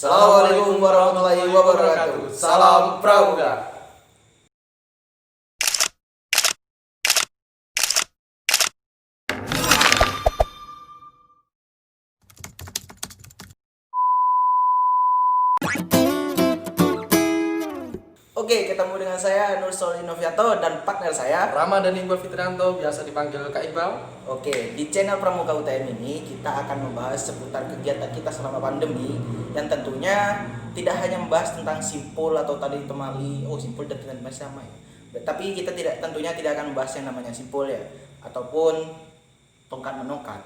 Assalamualaikum warahmatullahi wabarakatuh. Salam Pramuka. Oke, ketemu dengan saya Nur Solih Novianto dan partner saya Rama dan Iqbal Fitranto, biasa dipanggil Kak Iqbal. Oke, di channel Pramuka UTM ini kita akan membahas seputar kegiatan kita selama pandemi yang tentunya tidak hanya membahas tentang simpul atau tadi temali, simpul dan tidak sama ya. Tapi kita tentunya tidak akan membahas yang namanya simpul ya, ataupun tongkat menongkat.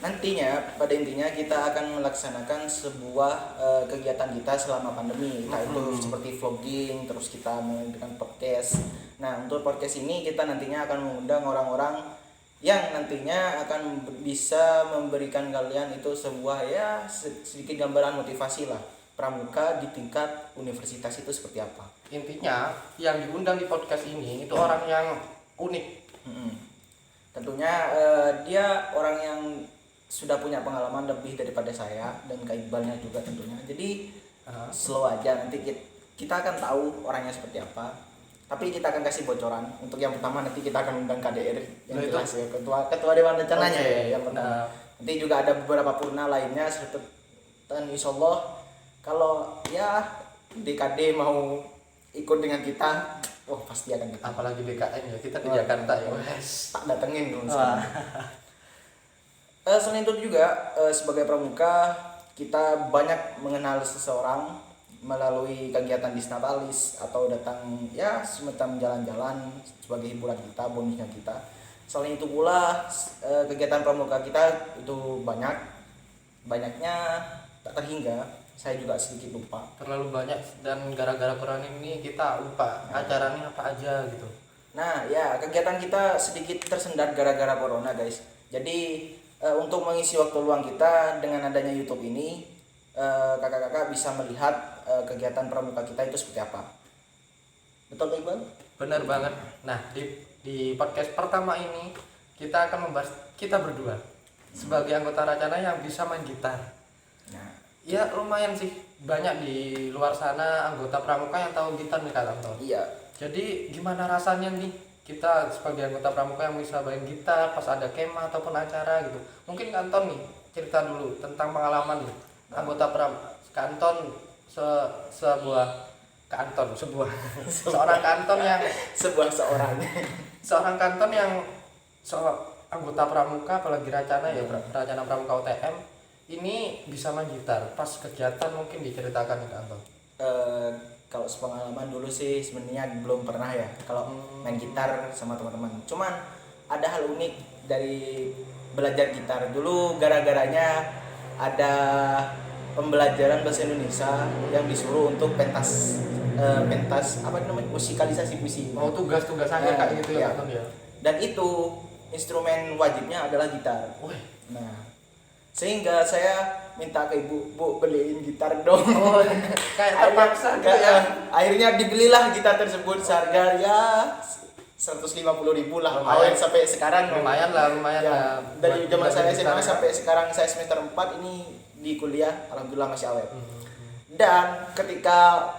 Nantinya pada intinya kita akan melaksanakan sebuah kegiatan kita selama pandemi, entah itu seperti vlogging, terus kita mengadakan podcast. Nah, untuk podcast ini kita nantinya akan mengundang orang-orang yang nantinya akan bisa memberikan kalian itu sebuah sedikit gambaran motivasi lah pramuka di tingkat universitas itu seperti apa. Intinya yang diundang di podcast ini itu orang yang unik. Tentunya dia orang yang sudah punya pengalaman lebih daripada saya dan Kak Iqbalnya juga tentunya. Jadi slow aja, nanti kita akan tahu orangnya seperti apa. Tapi kita akan kasih bocoran. Untuk yang pertama nanti kita akan undang KDR yang jelas ya, ketua dewan rencananya ya yang pertama. Nanti juga ada beberapa purna lainnya dan insyaallah kalau ya DKD mau ikut dengan kita, pasti akan kita. Apalagi BKN ya, kita di Jakarta ya. Tak datengin dulu. Selain itu juga sebagai pramuka kita banyak mengenal seseorang melalui kegiatan disnatalis atau datang ya semacam jalan-jalan sebagai hiburan kita, bonusnya kita. Selain itu pula kegiatan pramuka kita itu banyaknya tak terhingga. Saya juga sedikit lupa. Terlalu banyak dan gara-gara corona ini kita lupa acaranya apa aja gitu. Nah ya, kegiatan kita sedikit tersendat gara-gara corona guys. Jadi untuk mengisi waktu luang kita dengan adanya YouTube ini, kakak-kakak bisa melihat kegiatan pramuka kita itu seperti apa. Betul Iqbal? Benar banget. Nah, di podcast pertama ini kita akan membahas kita berdua sebagai anggota Racana yang bisa main gitar. Nah, ya lumayan sih, banyak di luar sana anggota pramuka yang tahu gitar nih Kak Anton. iya. Jadi gimana rasanya nih kita sebagai anggota pramuka yang bisa main gitar pas ada kemah ataupun acara gitu. Mungkin Kanton nih cerita dulu tentang pengalaman nih. Anggota pramuka Kanton seorang Kanton yang seorang Kanton yang anggota pramuka apalagi Racana ya, Racana Pramuka UTM ini bisa main gitar pas kegiatan. Mungkin diceritakan nih Kanton. Kalau sepengalaman dulu sih sebenarnya belum pernah ya kalau main gitar sama teman-teman. Cuman ada hal unik dari belajar gitar dulu, gara-garanya ada pembelajaran bahasa Indonesia yang disuruh untuk pentas musikalisasi puisi. Tugas-tugasannya kayak gitu ya Kanton ya. Dan itu instrumen wajibnya adalah gitar. Nah, sehingga saya minta ke ibu, Bu beliin gitar dong. Kayak terpaksa gitu ya. Akhirnya dibelilah gitar tersebut seharga 150.000 lah. Awet sampai sekarang. Lumayan lah. Dari zaman saya SMA sampai sekarang saya semester 4 ini di kuliah, alhamdulillah masih awet. Dan ketika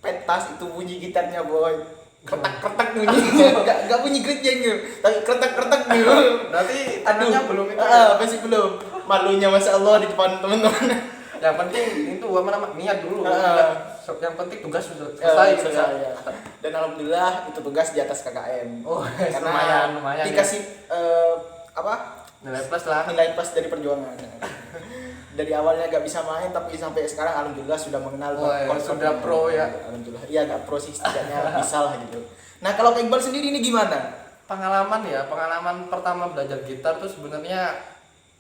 pentas itu bunyi gitarnya boy, kretak bunyi. Enggak bunyi gretjeng gitu, tapi kretak gitu. Berarti tangannya belum itu. Masih belum. Malunya Masya Allah di depan teman-teman. Yang penting itu niat dulu. Yang penting tugas selesai. Ya. Dan alhamdulillah itu tugas di atas KKM. Karena lumayan dikasih nilai plus lah. Nilai plus dari perjuangan. Dari awalnya gak bisa main tapi sampai sekarang alhamdulillah sudah mengenal sudah pro ya. Alhamdulillah. Iya gak pro sih setidaknya bisa lah gitu. Nah, kalau Kak Iqbal sendiri ini gimana? Pengalaman pertama belajar gitar tuh sebenarnya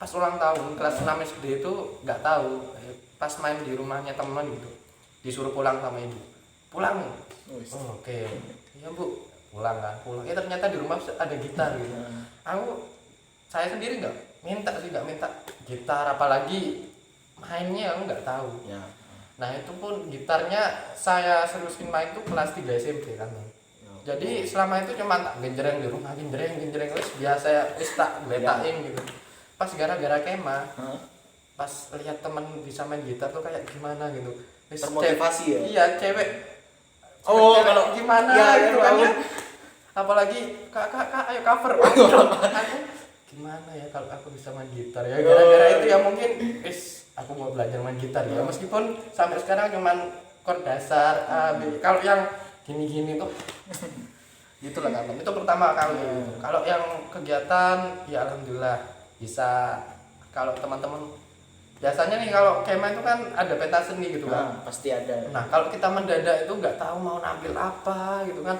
pas ulang tahun kelas 6 SD itu nggak tahu, pas main di rumahnya teman gitu, disuruh pulang sama ibu. Oke. Iya Bu, pulang. Ternyata di rumah ada gitar gitu. Saya sendiri nggak minta gitar, apalagi mainnya aku nggak tahu ya. Nah itu pun gitarnya saya seriusin main tuh kelas 3 SMP kan. Jadi selama itu cuma tak genjreng di rumah, genjreng biasa tak geletain gitu. Pas gara-gara kemah pas lihat teman bisa main gitar tuh kayak gimana gitu. Termotivasi ya? Iya, cewek. Oh, Cewek kalau gimana ya, gitu ya, kan tahu. ya. Apalagi kak ayo cover. Aku gimana ya kalau aku bisa main gitar ya. Gara-gara itu ya mungkin aku mau belajar main gitar ya. Meskipun sampai sekarang cuman chord dasar A, B. Kalau yang gini-gini tuh gitulah kan. Itu pertama kali. Kalau yang kegiatan ya alhamdulillah bisa. Kalau teman-teman biasanya nih kalau kema itu kan ada pentas seni gitu kan. Pasti ada. Nah, kalau kita mendadak itu nggak tahu mau nampil apa gitu kan.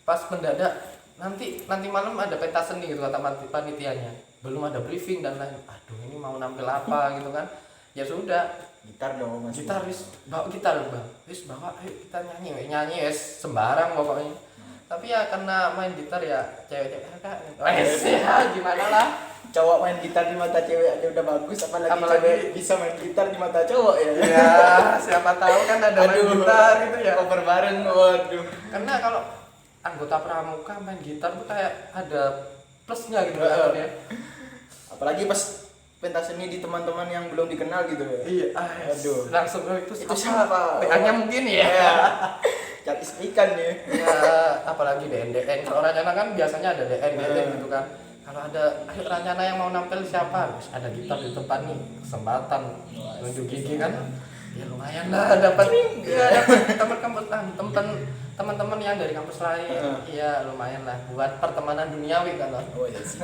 Pas mendadak nanti malam ada pentas seni gitu kata panitianya. Belum ada briefing dan lain. Aduh, ini mau nampil apa gitu kan. Ya sudah, Gitar dong Mas. gitar bawa gitar Bang. Bawa ayo kita nyanyi sembarang pokoknya. Tapi ya karena main gitar ya cewek-cewek Kak. Ya gimana lah. Cowok main gitar di mata cewek aja udah bagus, apalagi cewek bisa main gitar di mata cowok ya. Ya, siapa tahu kan ada main gitar gitu ya. Cover bareng, waduh. Karena kalau anggota pramuka main gitar tuh kayak ada plusnya gitu kan ya. Apalagi pas pentas seni di teman-teman yang belum dikenal gitu ya. Iya, aduh. langsung itu siapa? PA-nya mungkin ya. Cari ikan ya. Ya, apalagi DN. Kalau Rancana kan biasanya ada DN gitu kan. Kalau ada ayo Rancana yang mau nampil siapa? Ada gitar di depan nih, kesempatan nunjuk gigi kan. Ya lumayan lah dapat teman-teman yang dari kampus lain. Iya, lumayan lah buat pertemanan duniawi kan. Oh iya sih.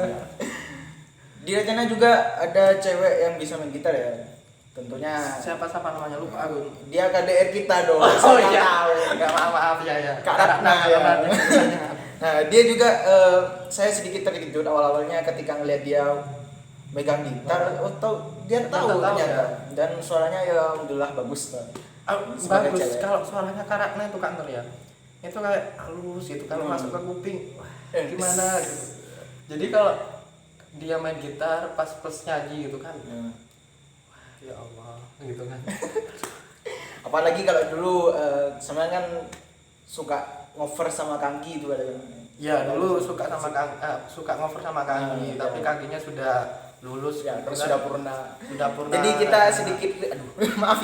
Di Rancana juga ada cewek yang bisa main gitar ya. Tentunya siapa namanya lupa aku. Dia KDR kita dong. Oh iya. Enggak maaf ya. Kak Ratna ya. Nah, dia juga saya sedikit terkejut awal-awalnya ketika ngeliat dia megang gitar. Dia tahu ternyata. Ya. Dan suaranya ya alhamdulillah bagus lah. Bagus. Kalau suaranya Kak Ratna itu kan ya. Itu kayak halus gitu kalau masuk ke kuping. Wah, gimana gitu. Jadi kalau dia main gitar pas nyanyi gitu kan. Ya Allah, gitu kan. Apalagi kalau dulu sebenarnya kan suka ngover sama Kangki itu ada kan. Ya, dulu suka ngover sama Kangki, tapi Kangkinya sudah lulus ya, gitu sudah kan. purna. Sudah purna. Jadi kita sedikit maaf.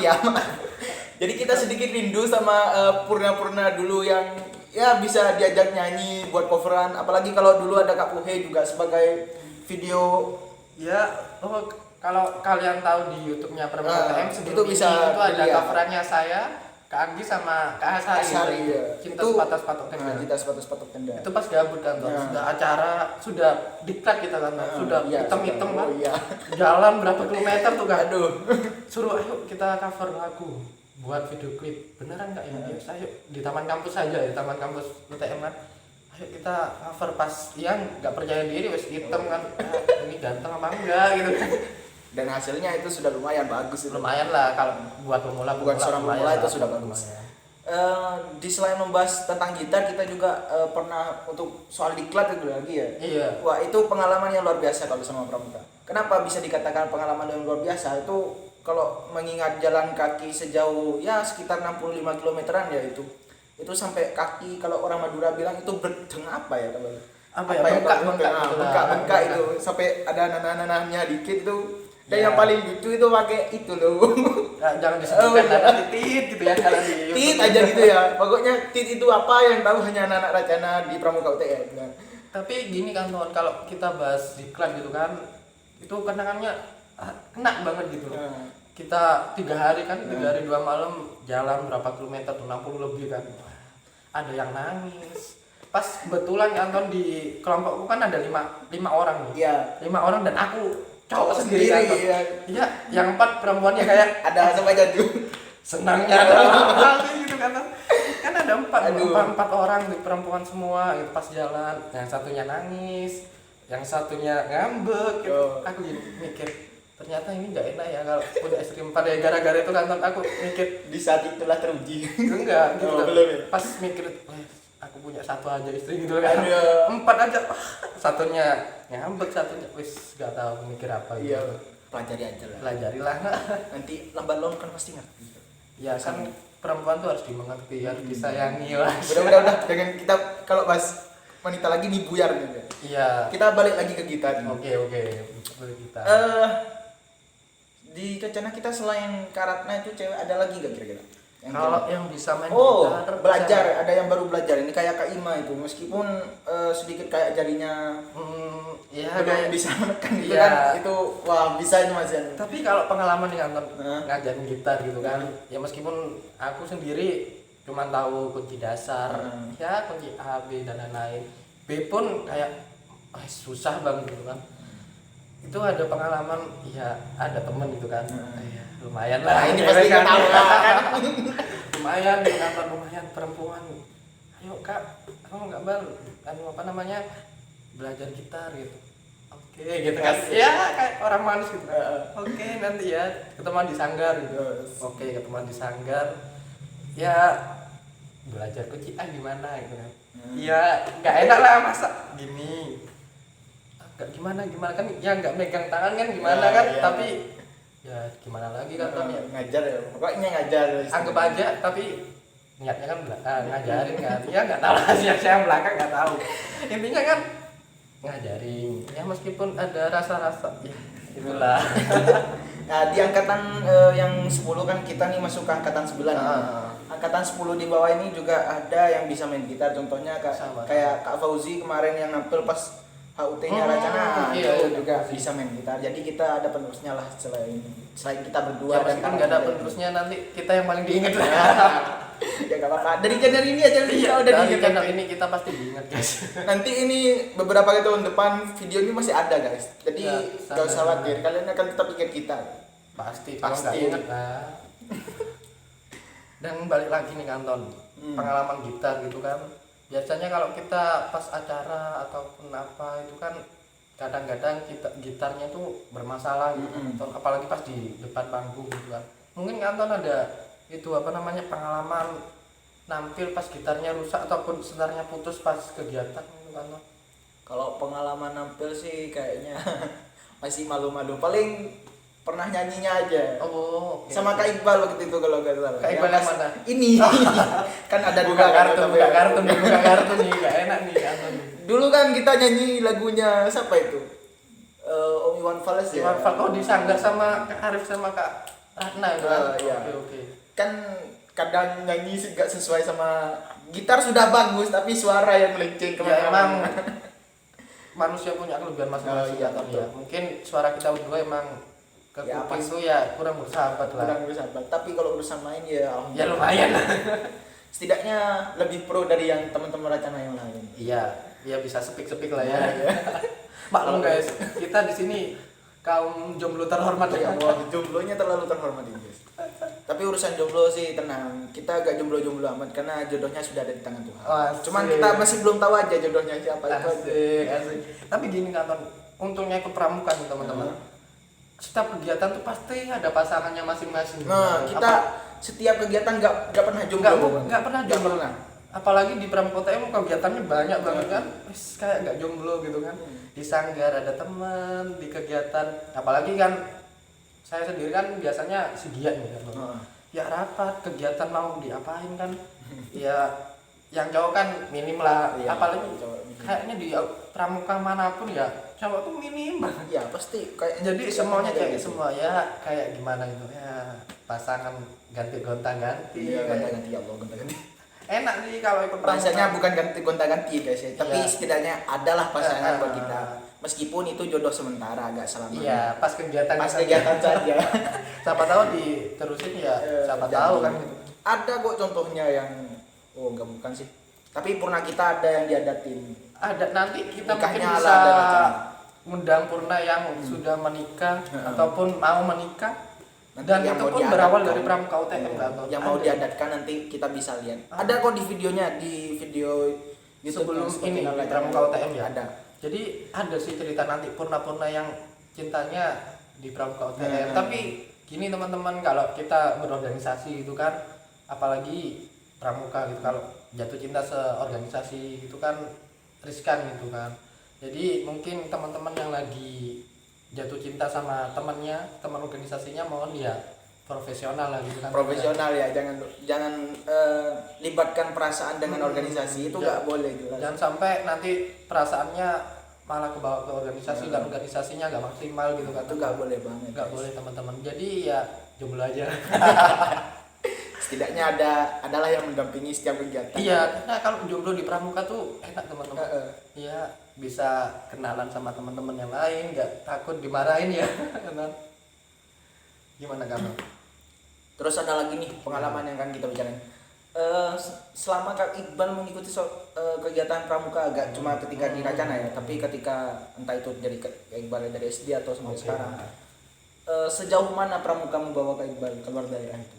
Jadi kita sedikit rindu sama purna-purna dulu yang ya bisa diajak nyanyi buat coveran, apalagi kalau dulu ada Kak Puhe juga sebagai video ya. Kalau kalian tahu di YouTube-nya Pramuka TM sebelum itu bisa itu ada coverannya saya, Kak Anggi sama Kak Asari. Ya. Cinta sepatu tenda. Cinta sepatu tenda. Itu pas gabut kan, sudah acara, sudah diklat kita kan, sudah hitam-hitam kan. Iya. Jalan berapa kilometer tuh kan. Aduh. Suruh ayo kita cover lagu buat video klip. Beneran enggak ya? Ayo di taman kampus saja, di taman kampus UTM kan. Ayo kita cover pas yang enggak percaya diri wes hitam kan. Ini ganteng apa enggak gitu kan. Dan hasilnya itu sudah lumayan bagus. Lumayan lah kalau buat pemula. Buat seorang pemula itu sudah bagus. Di selain membahas tentang gitar, kita juga pernah untuk soal diklat itu lagi ya. Iya. Wah, itu pengalaman yang luar biasa kalau sama Pramuka. Kenapa bisa dikatakan pengalaman yang luar biasa? Itu kalau mengingat jalan kaki sejauh ya sekitar 65 kilometeran ya itu sampai kaki, kalau orang Madura bilang itu berdeng apa ya kalau bengkak itu sampai ada nanah-nanahnya dikit itu. Dan yang paling lucu itu pakai itu loh. Nah, jangan disebutkan anak titit gitu ya kalau di tit aja gitu ya. Pokoknya tit itu apa yang tahu hanya anak Rancana di Pramuka UTM. Nah. Tapi gini kan teman, kalau kita bahas diklat gitu kan, itu kenangannya kena banget gitu. Kita 3 hari kan, 3 hari 2 malam jalan berapa kilometer tuh, 60 lebih kan. Ada yang nangis. Pas kebetulan Anton di kelompokku kan ada 5 orang nih. Iya. 5 orang dan aku cowok sendiri kan. Iya, yang 4 perempuannya kayak ada sama jadu. Senangnya ada gitu kan. Kan ada 4 orang di perempuan semua gitu pas jalan. Yang satunya nangis, yang satunya ngambek gitu. Aku mikir ternyata ini enggak enak ya kalau punya istri 4 ya, gara-gara itu kan aku mikir di saat itulah teruji. Enggak gitu. Belum ya? Pas mikir aku punya 1 aja istri gitu kan. 4 aja. Satunya ngambek, satunya wis enggak tahu mikir apa gitu. Iya, pelajari aja lah. Pelajarilah. Nanti lambat laun kan pasti ngerti. Ya kan perempuan tuh harus dimengerti, harus disayangi lah. Udah jangan kita kalau bahas wanita lagi nih buyar gitu. Iya. Kita balik lagi ke gitar. Oke. Balik gitar. di Kacana kita selain Karatna itu cewek ada lagi nggak kira-kira? Kalau yang bisa main oh, gitar belajar, ada yang baru belajar. Ini kayak Kak Ima itu, meskipun sedikit kayak jarinya ya belum kayak bisa menekan gitu iya. kan. Itu wah, bisa itu Mas Yan. tapi kalau pengalaman di kantor Nah. ngajarin gitar gitu kan, ya meskipun aku sendiri cuma tahu kunci dasar, ya kunci A, B dan lain-lain. B pun kayak susah banget gitu kan. Itu ada pengalaman, ya ada temen gitu kan, ya, lumayan lah. Nah, ini cewek pasti kan. tahu kan. Lumayan di kantor, lumayan perempuan. Ayo kak, kamu nggak apa namanya belajar gitar gitu. Oke gitu kan, ya kayak orang manis gitu. Oke nanti ya ketemuan di sanggar gitu. Oke ketemuan di sanggar, ya belajar kunci A gimana gitu kan. Ya nggak enak lah masa gini. Nggak gimana kan, ya nggak megang tangan kan gimana Ya, kan, iya. tapi ya gimana lagi kan Tom ya. Ngajar ya, pokoknya ngajar. Anggap aja, tapi niatnya kan ngajarin kan, ya nggak tahu lah siapa yang belakang nggak tahu, intinya kan ngajarin ya meskipun ada rasa-rasa ya itulah. Nah, di angkatan yang 10 kan kita nih masuk ke angkatan 9. Angkatan 10 di bawah ini juga ada yang bisa main gitar, contohnya kayak Kak Fauzi kemarin yang nampil pas HUT-nya Racana, iya, itu iya, juga iya. bisa main gitar. Jadi kita ada penerusnya lah selain kita berdua. Ya meskipun nggak ada penerusnya, nanti kita yang paling diingat lah. Ya nggak apa-apa. Dari channel ini aja kita udah Dari diingat. channel ini kita pasti diingat guys. Nanti ini beberapa tahun depan video ini masih ada guys. Jadi Ya, nggak usah sama-sama. khawatir, kalian akan tetap ingat kita. Pasti kalau nggak Pasti. ingat lah. Dan balik lagi nih Kanton, pengalaman gitar gitu kan. Biasanya kalau kita pas acara ataupun apa itu kan kadang-kadang gitarnya tuh bermasalah gitu Kanton, apalagi pas di depan panggung gitu kan. Mungkin Kanton ada itu apa namanya pengalaman nampil pas gitarnya rusak ataupun setarnya putus pas kegiatan gitu Kanton. Kalau pengalaman nampil sih kayaknya masih malu-malu. Paling pernah nyanyinya aja. Oh, oke. Sama Kak Iqbal waktu itu kalau nggak salah. Kak Iqbal yang pas- mana? Ini. Kan ada buka dua kartu, kan, buka kartu nih, buka kartu nih, gak enak nih Kanton. Dulu kan kita nyanyi lagunya siapa itu? Om Iwan Fals ya. Iwan Fals, oh disanggar sama Kak Arif sama Kak Ratna itu kan? Iya. Oke. Kan kadang nyanyi nggak sesuai sama gitar sudah bagus tapi suara yang melenceng Ya kemana-mana. emang manusia punya kelebihan masing-masing Iya, Kanton betul. ya. Mungkin suara kita berdua emang ke Ya, kuping pas- tuh ya kurang bersahabat lah. kurang bersahabat. Tapi kalau urusan main ya Ya alhamdulillah. lumayan lah. Setidaknya lebih pro dari yang teman-teman Racana yang lain. Iya, ya bisa sepik-sepik lah ya. Iya. Maklum guys, kita di sini kaum jomblo terhormat Ya, ya. wah, jomblonya terlalu terhormat ini guys. Tapi urusan jomblo sih tenang, kita agak jomblo-jomblo amat karena jodohnya sudah ada di tangan Tuhan. Asik. Cuman kita masih belum tahu aja jodohnya siapa itu aja. Asik. Tapi gini Kanton, untungnya ikut pramuka nih teman-teman. Setiap kegiatan tuh pasti ada pasangannya masing-masing. Nah, kita setiap kegiatan nggak pernah jomblo. nggak pernah Nggak jomblo. pernah. Apalagi di Pramuka TM kegiatannya banyak banget kan. Wis kayak nggak jomblo gitu kan. Di sanggar ada teman, di kegiatan apalagi kan saya sendiri kan biasanya segiat nih kan. Heeh. Ya rapat, kegiatan mau diapain kan. Ya yang cowok kan minim lah. Iya, Apalagi cowok minim. kayaknya di pramuka manapun ya cowok tuh minim banget. Iya pasti kayak Jadi semuanya kayak kayak semua ya kayak gimana gitu ya, pasangan ganti gonta-ganti. Iya, gonta-ganti ya Allah, gonta-ganti. Enak nih kalau ikut Rasanya bukan ganti gonta-ganti guys ya, tapi Iya. setidaknya adalah pasangan buat Ah. kita. Meskipun itu jodoh sementara agak selamanya. Iya, pas kegiatan Pas kegiatan saja. siapa tahu diterusin ya, siapa Jangan. tahu kan gitu. Ada kok contohnya yang enggak bukan sih. Tapi purna kita ada yang diadatin. Ada nanti kita mungkin Nikahnya bisa ala ada macam. undang purna yang sudah menikah ataupun mau menikah. Nanti Dan yang itu mau pun berawal diadatkan. dari pramuka UTM Iya, kan. yang mau Ada. diadatkan nanti kita bisa lihat. Ada kok di videonya, di video YouTube Sebelum yang seperti ini, Nala di Pramuka Channel. UTM ya? Ada. Jadi ada sih cerita nanti purna-purna yang cintanya di pramuka UTM. Hmm. Tapi gini teman-teman, kalau kita berorganisasi itu kan, apalagi pramuka gitu, kalau jatuh cinta seorganisasi itu kan riskan gitu kan. Jadi mungkin teman-teman yang lagi jatuh cinta sama temannya, teman organisasinya, mohon ya profesional lah gitu kan. Profesional ya, jangan libatkan perasaan dengan organisasi itu Ya. nggak boleh jelas. Jangan sampai nanti perasaannya malah kebawa ke organisasi dan organisasinya nggak maksimal gitu kan. Itu nggak boleh banget. Nggak guys. boleh teman-teman. Jadi ya jomblo aja. Setidaknya adalah yang mendampingi setiap kegiatan. Iya, karena kalau jomblo di pramuka tuh enak teman-teman. Heeh. Iya, bisa kenalan sama teman-teman yang lain, nggak takut dimarahin ya. Gimana kamu? Terus ada lagi nih pengalaman yang akan kita bicarain. Selama Kak Iqbal mengikuti kegiatan pramuka, agak cuma ketika di Racana ya, tapi ketika entah itu dari Kak Iqbal dari SD atau sampai sekarang, sejauh mana pramuka membawa Kak Iqbal keluar daerah itu?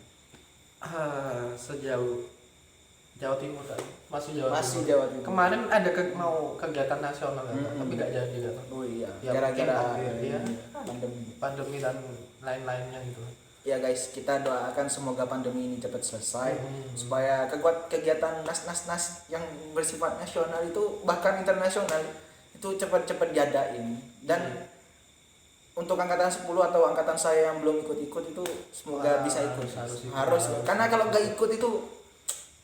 Sejauh Jawa Timur kan? Masih Jawa Masih Timur. Jawa Timur. Kemarin ada mau kegiatan nasional kan? Tapi nggak jadi kan? Oh iya, Ya, gara-gara mungkin, iya. pandemi. Dan lain-lainnya gitu. Ya guys, kita doakan semoga pandemi ini cepat selesai supaya kegiatan nas yang bersifat nasional itu bahkan internasional itu cepat-cepat diadain. Dan untuk angkatan 10 atau angkatan saya yang belum ikut-ikut itu semoga bisa ikut. Harus. Karena kalau nggak ikut itu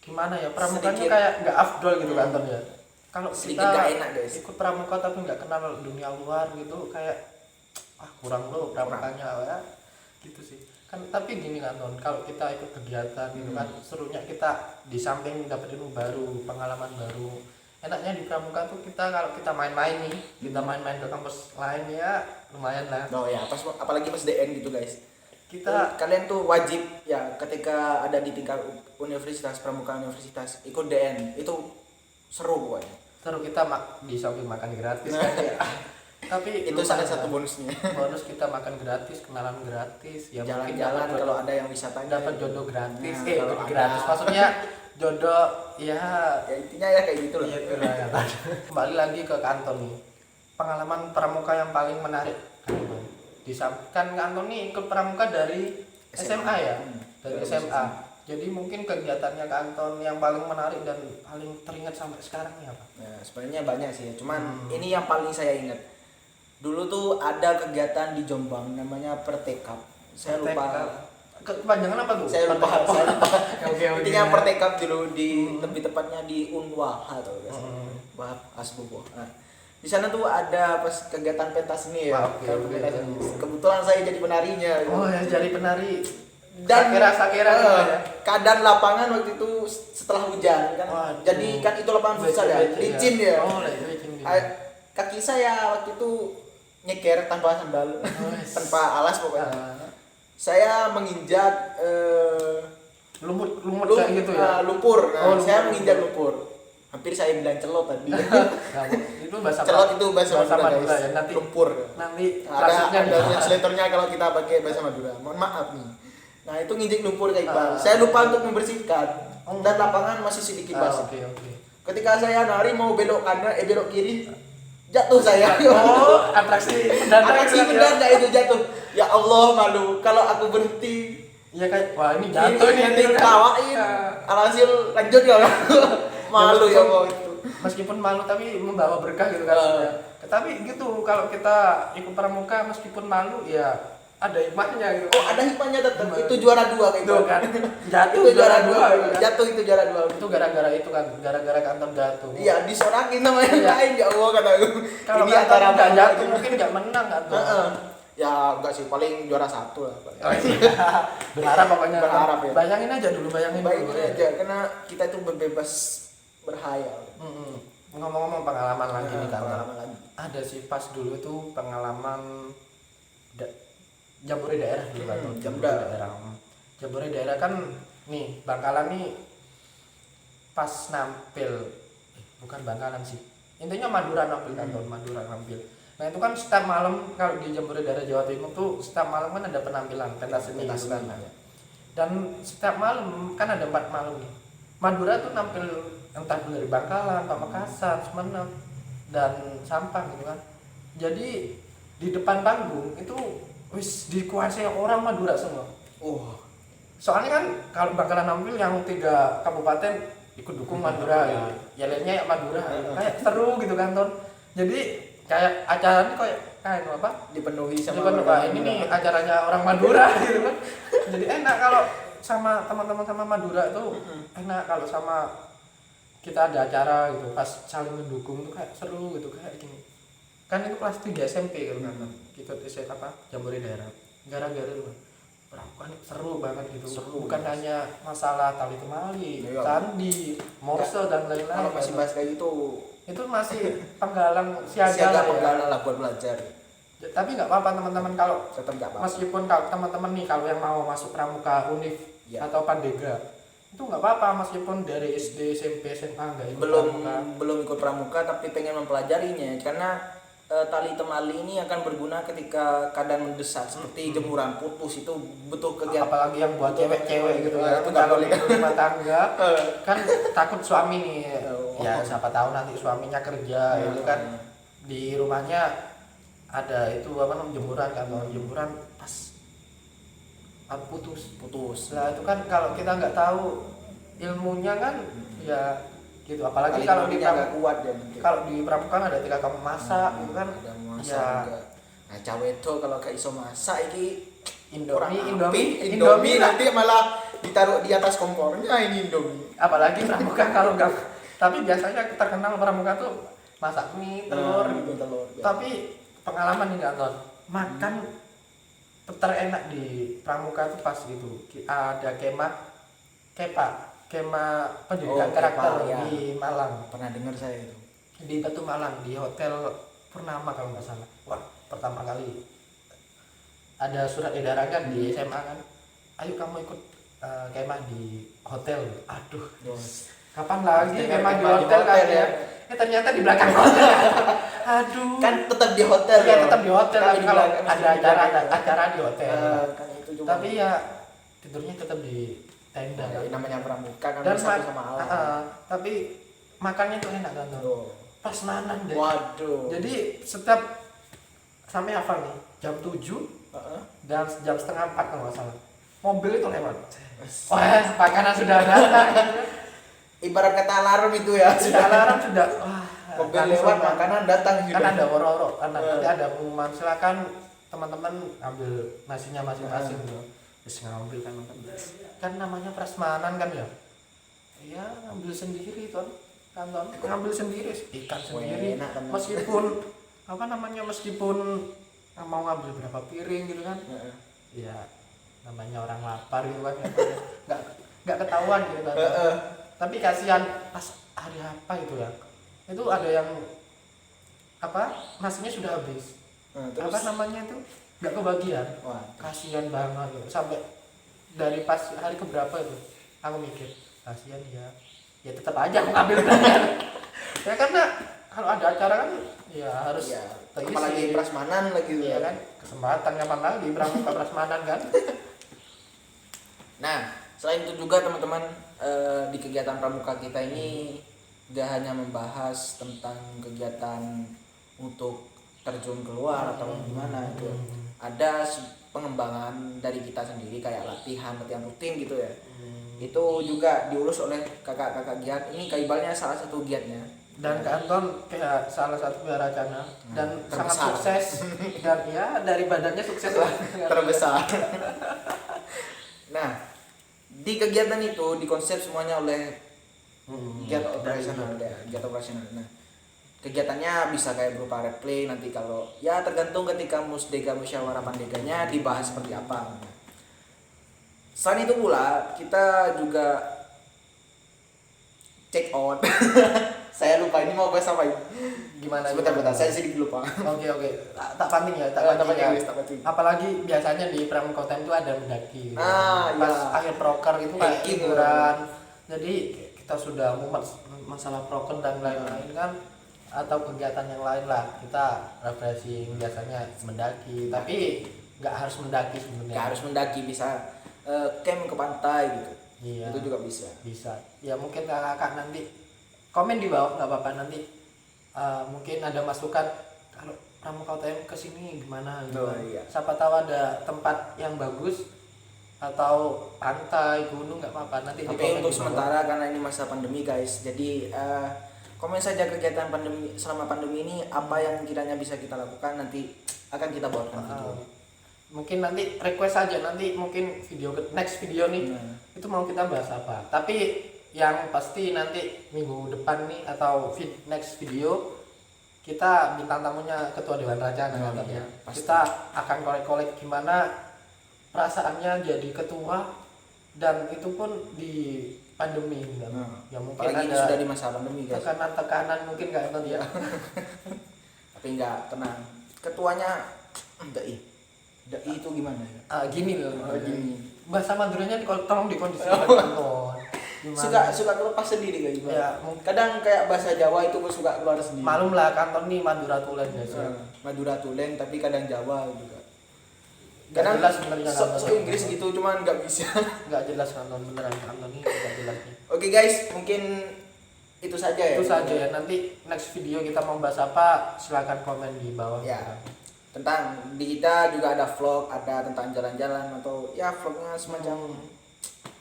Gimana ya? Pramukanya sedikit- kayak nggak afdol gitu kan ya. Kalau sedikit kita nggak enak guys. ikut pramuka tapi nggak kenal dunia luar gitu kayak kurang loh pramukanya ya. Gitu sih. Kan tapi gini kan Ton, kalau kita ikut kegiatan gitu kan serunya kita di samping dapat ilmu baru, pengalaman baru. Enaknya di pramuka tuh kita kalau kita main-main nih, kita main-main ke kampus lain ya lumayan lah. Oh ya, apalagi pas DN gitu guys. Kita Kalian tuh wajib ya ketika ada di tingkat universitas, pramuka universitas ikut DN itu seru pokoknya. seru kita di samping makan gratis kan ya. Tapi Itu salah satu bonusnya. bonus kita makan gratis, kenalan gratis, ya mungkin Jalan-jalan dapat kalau ada yang wisatanya dapat jodoh gratis. Nah, kalau ada. Gratis maksudnya jodoh ya ya intinya ya kayak gitu lah. iya itulah ya. Kembali lagi ke kantor nih. Pengalaman pramuka yang paling menarik kan kantor nih ikut pramuka dari SMA ya. Dari SMA. Jadi mungkin kegiatannya kantor yang paling menarik dan paling teringat sampai sekarang nih apa? Nah, sebenarnya banyak sih ya. Cuman ini yang paling saya ingat. Dulu tuh ada kegiatan di Jombang namanya Pertekap. Saya lupa. Kepanjangan apa tuh? Saya lupa. Oke. Intinya Pertekap dulu di lebih tepatnya di Unwah atau Wah, Asbobo. Nah, di sana tuh ada pas kegiatan pentas seni ya. Kebetulan saya jadi penarinya. Oh ya, jadi penari. Dan sakira gitu ya. keadaan lapangan waktu itu setelah hujan kan. Waduh. Jadi kan itu lapangan futsal ya, licin ya. Oh, licin. Kaki saya waktu itu nyeker tanpa sandal, tanpa alas pokoknya. Saya menginjak lumut kayak gitu ya. lumpur. Nah, Oh, saya lumpur. menginjak lumpur. Hampir saya bilang celot tadi. Nah, itu bahasa Celot itu bahasa Madura Madura guys. ya. Nanti Lumpur. klasiknya Ada translatornya kalau kita pakai bahasa Madura. Mohon maaf nih. Nah, itu nginjek lumpur kayak Iqbal. Ah. Saya lupa untuk membersihkan. Dan lapangan masih sedikit basah. Oke. Ketika saya nari mau belok kanan, belok kiri, jatuh saya. Oh, atraksi mendadak. Atraksi mendadak itu jatuh. Ya Allah, malu. Kalau aku berhenti, Iya kayak wah ini ini jatuh nih nanti ketawain. Alhasil lanjut ya. Malu ya kok itu. Meskipun malu tapi membawa berkah gitu kan. Tapi gitu kalau kita ikut pramuka meskipun malu ya ada hikmahnya gitu. Oh, ada hikmahnya tetap. Itu juara 2 kayak Tuh kan. Jatuh Itu juara 2. kan. Jatuh itu juara 2. Itu gara-gara itu kan, gara-gara kantor jatuh. Iya, disorakin sama yang Iya. lain ya Allah kata aku. Kalau Ini kantor antara nggak mana jatuh gitu. mungkin nggak menang kan tuh. Heeh. Ya enggak sih, paling juara 1 lah. Oh, iya. Berharap pokoknya. Berharap ya. Bayangin aja dulu, bayangin Bayangin dulu. aja karena kita itu bebas berhayal. Ngomong-ngomong pengalaman lagi nih kan. Pengalaman lagi. Ada sih pas dulu tuh pengalaman jambore daerah dulu kan. Jambore daerah kan nih Bangkalan nih pas nampil bukan Bangkalan sih. Intinya Madura nampil kan, Madura nampil. Nah, itu kan setiap malam kalau di Jambore daerah Jawa Timur tuh setiap malam kan ada penampilan pentas seni gitu kan. Dan setiap malam kan ada 4 malam nih. Madura tuh nampil entah dari Bangkalan, Pamekasan, Sumenep dan Sampang gitu kan. Jadi di depan panggung itu wis dikuasai orang Madura semua. Soalnya kan kalau Bangkalan nampil yang 3 kabupaten ikut dukung Madura gitu. Ya lihatnya ya Madura kayak seru gitu kan Ton. Jadi kayak acara ini kayak apa? Dipenuhi sama ini nih acaranya orang Madura gitu kan. Jadi enak kalau sama teman-teman sama Madura itu enak kalau sama kita ada acara gitu pas saling mendukung tuh kayak seru gitu kayak gini. kan itu kelas 3 SMP kan ikut apa jambore daerah gara-gara itu pramuka ini seru banget gitu. Seru, bukan Mas. hanya masalah tali temali, Iya. candi, morse dan lain-lain. Kalau masih bahas kayak gitu, itu masih penggalang siaga siaga lah ya. penggala lah buat belajar. Tapi nggak apa-apa teman-teman kalau Tetap nggak apa-apa. meskipun kalau teman-teman nih kalau yang mau masuk pramuka univ Ya. atau pandega itu nggak apa-apa meskipun dari SD SMP SMA nggak ikut belum pramuka. belum ikut pramuka tapi pengen mempelajarinya karena tali temali ini akan berguna ketika keadaan mendesak seperti jemuran putus itu butuh kegiatan. Apalagi yang buat Betul. cewek-cewek gitu Nah, ya itu nggak kalau boleh. ibu rumah tangga kan takut suami nih Oh. ya siapa tahu nanti suaminya kerja itu kan di rumahnya ada itu apa namanya jemuran kan jemuran pas putus. Nah itu kan kalau kita nggak tahu ilmunya kan ya gitu apalagi Tali kalau di temalinya nggak kuat ya nanti. kalau di pramuka kan ada ketika kamu masak gitu kan ada masak ya. juga. Nah cawe itu kalau gak iso masak ini Indomie nanti malah ditaruh di atas kompornya ini Indomie. apalagi pramuka kalau nggak tapi biasanya terkenal pramuka tuh masak mie telur gitu. telur. Tapi pengalaman nih Anton makan terenak di pramuka tuh pas gitu ada kemah pendidikan Oh, karakter Kepa, ya. di Malang Pernah dengar saya itu. di Batu Malang di Hotel Purnama kalau nggak salah. Wah pertama kali ada surat edaran kan di SMA kan ayo kamu ikut kemah di hotel. Aduh kapan lagi Pasti kemah di kemah di hotel kan hotel, ya ya. ternyata di belakang hotel. Aduh Kan tetap di hotel. ya loh. tetap di hotel Tapi tapi di kalau belakang- ada di acara belakang. acara di hotel Kan itu juga. tapi ya tidurnya tetap di tenda kan. Namanya pramuka kan Dan bersatu sama alam. tapi makannya tuh enak kan tuh Tuh. prasmanan deh. Waduh. Jadi setiap sampai hafal nih jam 7 Heeh. dan jam setengah 4 kalau nggak salah mobil itu lewat. Wah makanan sudah datang. Ibarat kata alarm itu ya. Sudah alarm sudah. Wah. Mobil langsung lewat kan. makanan datang gitu. Kan ada woro-woro kan nanti ada pengumuman silakan teman-teman ambil nasinya masing-masing gitu. Terus ngambil kan kan namanya prasmanan kan ya. Iya ngambil sendiri kan ngambil sendiri ikan sendiri enak, kan. meskipun apa namanya meskipun mau ngambil berapa piring gitu kan Heeh. ya namanya orang lapar gitu kan ya. nggak ketahuan gitu kan Heeh. tapi kasihan pas hari apa itu ya itu ada yang apa nasinya sudah habis Nah, apa terus namanya itu nggak kebagian wah, kasihan banget gitu. Sampai dari pas hari keberapa itu aku mikir kasihan ya tetap aja aku ngambil banyak ya karena kalau ada acara kan ya harus iya. terisi. Apalagi prasmanan lagi tuh. Iya kan kesempatan kapan lagi pramuka prasmanan kan. Nah, selain itu juga teman-teman di kegiatan pramuka kita ini gak hanya membahas tentang kegiatan untuk terjun keluar atau gimana itu. Ada pengembangan dari kita sendiri kayak latihan rutin gitu ya. Itu juga diurus oleh kakak-kakak giat. Ini Kak Ibalnya salah satu giatnya. Dan Kak Anton kayak salah satu biaracana dan sangat terbesar. sukses dan ya dari badannya sukses lah Terbesar. Nah, di kegiatan itu dikonsep semuanya oleh giat operasional ya, giat operasional. Nah, kegiatannya bisa kayak berupa replay nanti kalau ya tergantung ketika musdeka musyawarah pandeganya dibahas seperti apa. Selain itu pula kita juga check out. Saya lupa ini mau bahas apa ini. gimana Sebentar, gimana? saya sedikit lupa. Oke tak penting ya tak penting ya. Apalagi biasanya di pramuka time itu ada mendaki gitu. Pas ya. akhir proker itu kayak Hiking. hiburan jadi kita sudah mumet masalah proker dan lain-lain kan atau kegiatan yang lain lah kita refreshing biasanya mendaki tapi nggak harus mendaki sebenarnya Nggak harus mendaki, bisa camp ke pantai gitu. iya Itu juga bisa. ya mungkin kakak nanti komen di bawah nggak apa-apa nanti mungkin ada masukan kalau pramuka UTM kesini gimana gitu. Oh, iya. Siapa tahu ada tempat yang bagus atau pantai gunung nggak apa-apa nanti di Tapi komen untuk di bawah. sementara karena ini masa pandemi guys, jadi komen saja kegiatan pandemi selama pandemi ini apa yang kiranya bisa kita lakukan nanti akan kita buatkan video. Mungkin nanti request aja nanti mungkin next video nih itu mau kita bahas apa tapi yang pasti nanti minggu depan nih atau next video kita bintang tamunya ketua Dewan Raja Oh, nanti iya, ya. pasti. Kita akan kolek-kolek gimana perasaannya jadi ketua dan itu pun di pandemi kan. Ya mungkin Apalagi ini ada sudah di masa pandemi guys. tekanan mungkin nggak Anton ya. Tapi enggak, tenang. Ketuanya dai. Dai itu gimana ya? Gini loh. Gini. Bahasa Maduranya tolong dikondisikan Anton. Gimana? Suka kelupas sendiri guys. Ya, Kadang kayak bahasa Jawa itu gue suka keluar sendiri. malum lah kantor nih Madura Tulen guys ya. Madura Tulen tapi kadang Jawa juga. Nggak Kadang jelas sebenarnya so kantor. Inggris gitu cuman nggak bisa. Nggak jelas kantor beneran kantor nih nggak jelas nih. Oke guys, mungkin itu saja ya. Itu saja ya. Nanti next video kita mau bahas apa silakan komen di bawah. Ya. Tentang di kita juga ada vlog, ada tentang jalan-jalan atau ya vlognya semacam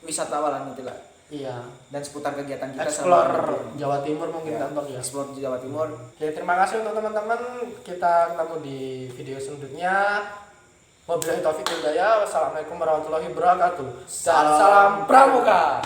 wisatawan gitu lah. Iya. Dan seputar kegiatan kita Explore sama Jawa Timur mungkin ya, kantor ya. explore di Jawa Timur. Oke, terima kasih untuk teman-teman. Kita ketemu di video selanjutnya. Wabillahi taufiq wal hidayah. Wassalamualaikum warahmatullahi wabarakatuh. Salam Pramuka.